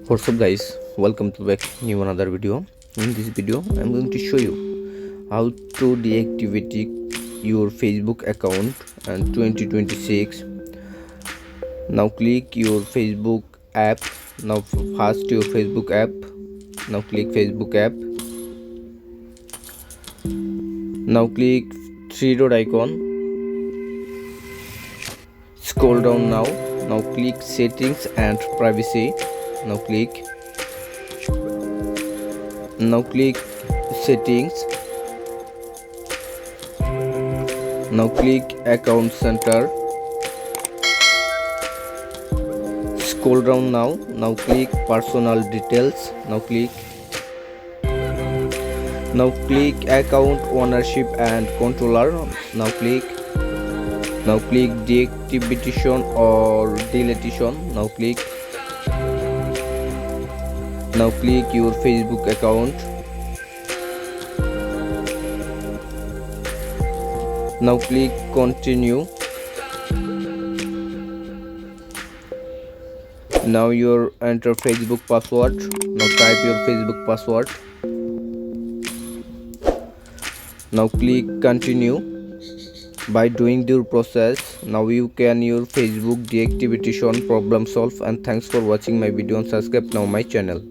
What's up guys, welcome to back new another video. In this video I'm going to show you how to deactivate your Facebook account and 2026. Now click your Facebook app. Now first your Facebook app. Now click Facebook app. Now click three dot icon. Scroll down now. Now click settings and privacy. Now click settings. Now click account center. Scroll down now click personal details. Now click account ownership and controller. Now click deactivation or deletion. Now click your Facebook account. Now click continue. Now you enter Facebook password. Now type your Facebook password. Now click continue. By doing the process, now you can your Facebook deactivation problem solve. And thanks for watching my video and subscribe now my channel.